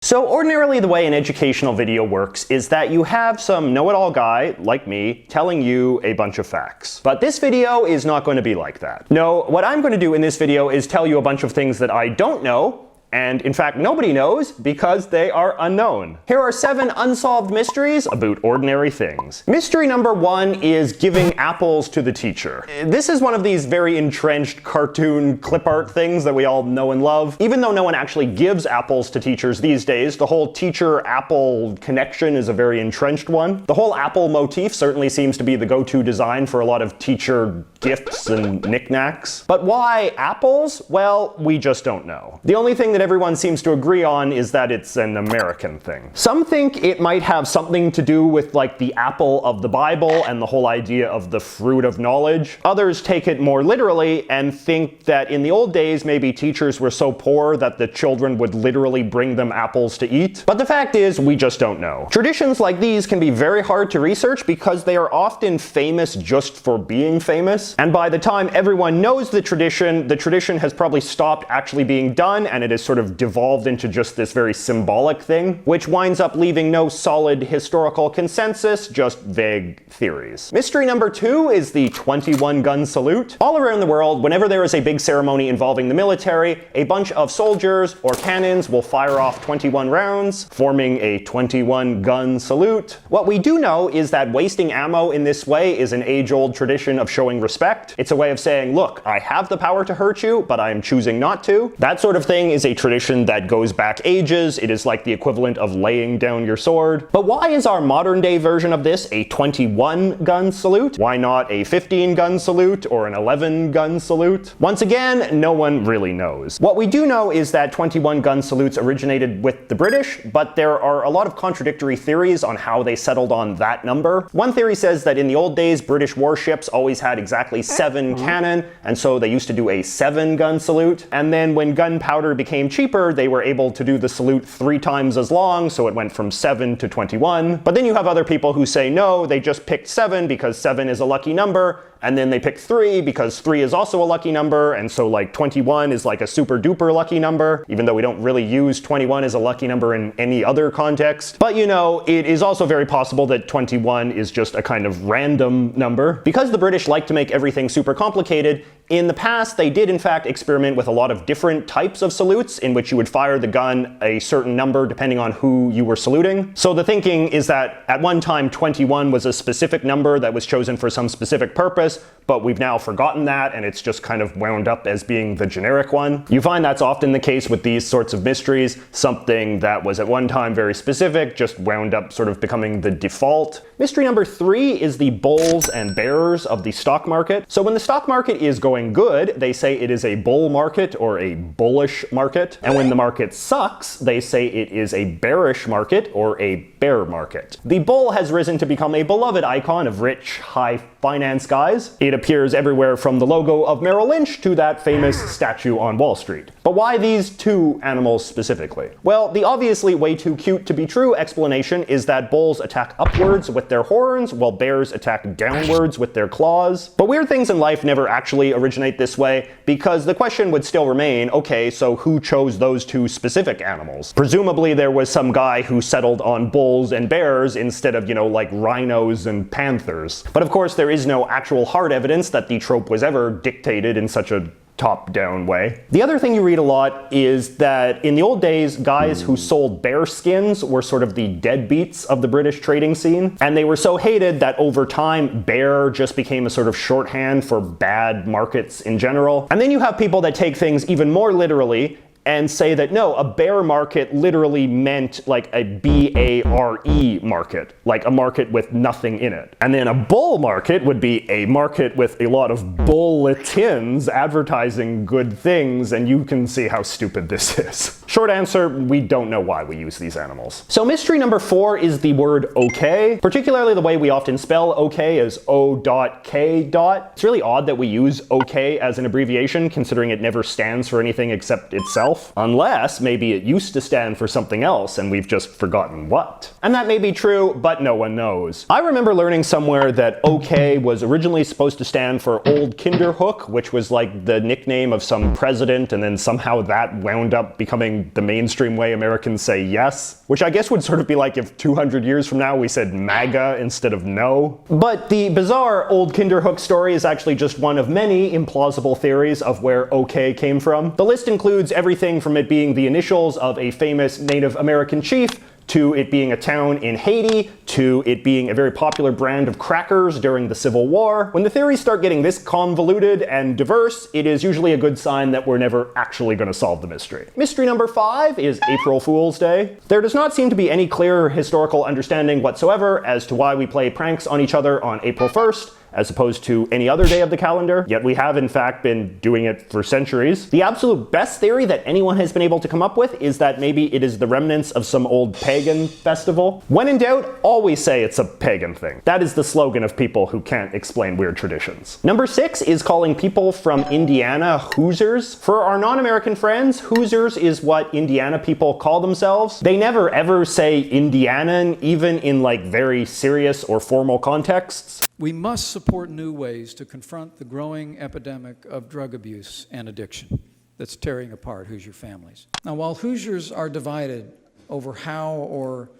So ordinarily the way an educational video works is that you have some know-it-all guy, like me, telling you a bunch of facts. But this video is not going to be like that. No, what I'm going to do in this video is tell you a bunch of things that I don't know, and in fact nobody knows because they are unknown. Here are 7 unsolved mysteries about ordinary things. Mystery number 1 is giving apples to the teacher. This is one of these very entrenched cartoon clip art things that we all know and love. Even though no one actually gives apples to teachers these days, the whole teacher-apple connection is a very entrenched one. The whole apple motif certainly seems to be the go-to design for a lot of teacher gifts and knickknacks. But why apples? Well, we just don't know. The only thing that everyone seems to agree on is that it's an American thing. Some think it might have something to do with like the apple of the Bible and the whole idea of the fruit of knowledge. Others take it more literally and think that in the old days maybe teachers were so poor that the children would literally bring them apples to eat. But the fact is, we just don't know. Traditions like these can be very hard to research because they are often famous just for being famous. And by the time everyone knows the tradition has probably stopped actually being done, and it has sort of devolved into just this very symbolic thing, which winds up leaving no solid historical consensus, just vague theories. Mystery number 2 is the 21-gun salute. All around the world, whenever there is a big ceremony involving the military, a bunch of soldiers or cannons will fire off 21 rounds, forming a 21-gun salute. What we do know is that wasting ammo in this way is an age-old tradition of showing respect. It's a way of saying, look, I have the power to hurt you, but I am choosing not to. That sort of thing is a tradition that goes back ages. It is like the equivalent of laying down your sword. But why is our modern day version of this a 21-gun salute? Why not a 15-gun salute or an 11-gun salute? Once again, no one really knows. What we do know is that 21-gun salutes originated with the British, but there are a lot of contradictory theories on how they settled on that number. One theory says that in the old days, British warships always had exactly 7 cannon, and so they used to do a 7-gun salute. And then when gunpowder became cheaper, they were able to do the salute 3 times as long, so it went from 7 to 21. But then you have other people who say no, they just picked 7 because 7 is a lucky number, and then they pick 3 because 3 is also a lucky number, and so like 21 is like a super duper lucky number, even though we don't really use 21 as a lucky number in any other context. But you know, it is also very possible that 21 is just a kind of random number. Because the British like to make everything super complicated, in the past they did in fact experiment with a lot of different types of salutes in which you would fire the gun a certain number depending on who you were saluting. So the thinking is that at one time 21 was a specific number that was chosen for some specific purpose, but we've now forgotten that and it's just kind of wound up as being the generic one. You find that's often the case with these sorts of mysteries. Something that was at one time very specific just wound up sort of becoming the default. Mystery number 3 is the bulls and bears of the stock market. So when the stock market is going good, they say it is a bull market or a bullish market. And when the market sucks, they say it is a bearish market or a bear market. The bull has risen to become a beloved icon of rich, high finance guys. It appears everywhere from the logo of Merrill Lynch to that famous statue on Wall Street. But why these 2 animals specifically? Well, the obviously way too cute to be true explanation is that bulls attack upwards with their horns, while bears attack downwards with their claws. But weird things in life never actually originate this way, because the question would still remain, okay, so who chose those 2 specific animals? Presumably there was some guy who settled on bulls and bears instead of, you know, like rhinos and panthers. But of course there is no actual hard evidence that the trope was ever dictated in such a top-down way. The other thing you read a lot is that in the old days, guys who sold bear skins were sort of the deadbeats of the British trading scene, and they were so hated that over time, bear just became a sort of shorthand for bad markets in general. And then you have people that take things even more literally and say that no, a bear market literally meant like a B-A-R-E market, like a market with nothing in it. And then a bull market would be a market with a lot of bulletins advertising good things, and you can see how stupid this is. Short answer, we don't know why we use these animals. So mystery number 4 is the word okay, particularly the way we often spell okay as O.K. It's really odd that we use okay as an abbreviation, considering it never stands for anything except itself. itself, unless maybe it used to stand for something else and we've just forgotten what. And that may be true, but no one knows. I remember learning somewhere that OK was originally supposed to stand for Old Kinderhook, which was like the nickname of some president, and then somehow that wound up becoming the mainstream way Americans say yes, which I guess would sort of be like if 200 years from now we said MAGA instead of no. But the bizarre Old Kinderhook story is actually just one of many implausible theories of where OK came from. The list includes everything from it being the initials of a famous Native American chief, to it being a town in Haiti, to it being a very popular brand of crackers during the Civil War. When the theories start getting this convoluted and diverse, it is usually a good sign that we're never actually going to solve the mystery. Mystery number 5 is April Fool's Day. There does not seem to be any clear historical understanding whatsoever as to why we play pranks on each other on April 1st, as opposed to any other day of the calendar, yet we have in fact been doing it for centuries. The absolute best theory that anyone has been able to come up with is that maybe it is the remnants of some old pagan festival. When in doubt, always say it's a pagan thing. That is the slogan of people who can't explain weird traditions. Number 6 is calling people from Indiana Hoosiers. For our non-American friends, Hoosiers is what Indiana people call themselves. They never ever say Indianan, even in like very serious or formal contexts. We must support new ways to confront the growing epidemic of drug abuse and addiction that's tearing apart Hoosier families. Now, while Hoosiers are divided over how or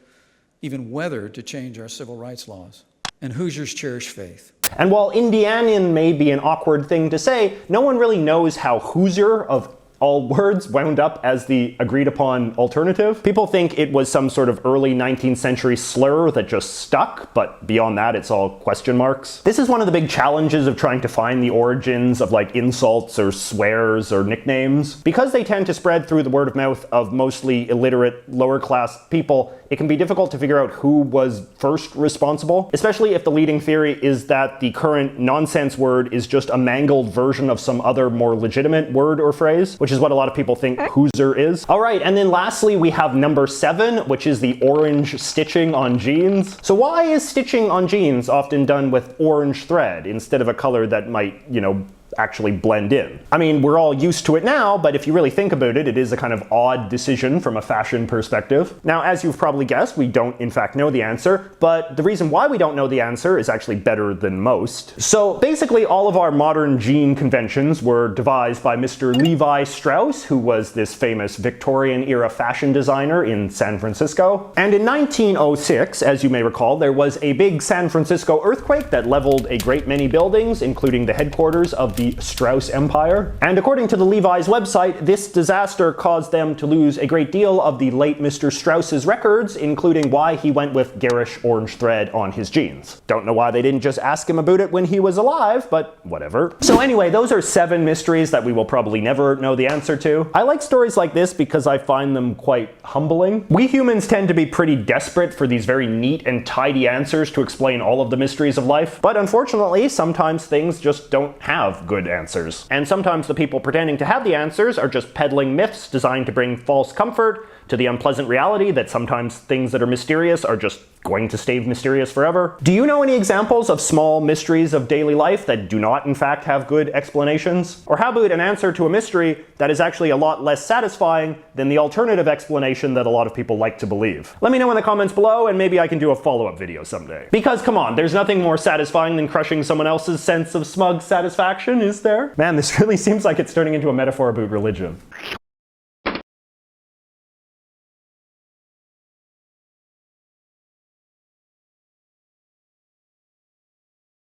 even whether to change our civil rights laws, and Hoosiers cherish faith. And while Indianan may be an awkward thing to say, no one really knows how Hoosier of all words wound up as the agreed upon alternative. People think it was some sort of early 19th century slur that just stuck, but beyond that it's all question marks. This is one of the big challenges of trying to find the origins of like insults or swears or nicknames. Because they tend to spread through the word of mouth of mostly illiterate, lower class people, it can be difficult to figure out who was first responsible, especially if the leading theory is that the current nonsense word is just a mangled version of some other more legitimate word or phrase, which is what a lot of people think Hoosier is. All right, and then lastly we have number 7, which is the orange stitching on jeans. So why is stitching on jeans often done with orange thread instead of a color that might, you know, actually blend in? I mean, we're all used to it now, but if you really think about it, it is a kind of odd decision from a fashion perspective. Now, as you've probably guessed, we don't in fact know the answer, but the reason why we don't know the answer is actually better than most. So basically all of our modern jean conventions were devised by Mr. Levi Strauss, who was this famous Victorian era fashion designer in San Francisco. And in 1906, as you may recall, there was a big San Francisco earthquake that leveled a great many buildings, including the headquarters of the Strauss Empire. And according to the Levi's website, this disaster caused them to lose a great deal of the late Mr. Strauss's records, including why he went with garish orange thread on his jeans. Don't know why they didn't just ask him about it when he was alive, but whatever. So anyway, those are 7 mysteries that we will probably never know the answer to. I like stories like this because I find them quite humbling. We humans tend to be pretty desperate for these very neat and tidy answers to explain all of the mysteries of life, but unfortunately, sometimes things just don't have good answers. And sometimes the people pretending to have the answers are just peddling myths designed to bring false comfort to the unpleasant reality that sometimes things that are mysterious are just going to stay mysterious forever. Do you know any examples of small mysteries of daily life that do not in fact have good explanations? Or how about an answer to a mystery that is actually a lot less satisfying than the alternative explanation that a lot of people like to believe? Let me know in the comments below and maybe I can do a follow-up video someday. Because come on, there's nothing more satisfying than crushing someone else's sense of smug satisfaction, is there? Man, this really seems like it's turning into a metaphor about religion.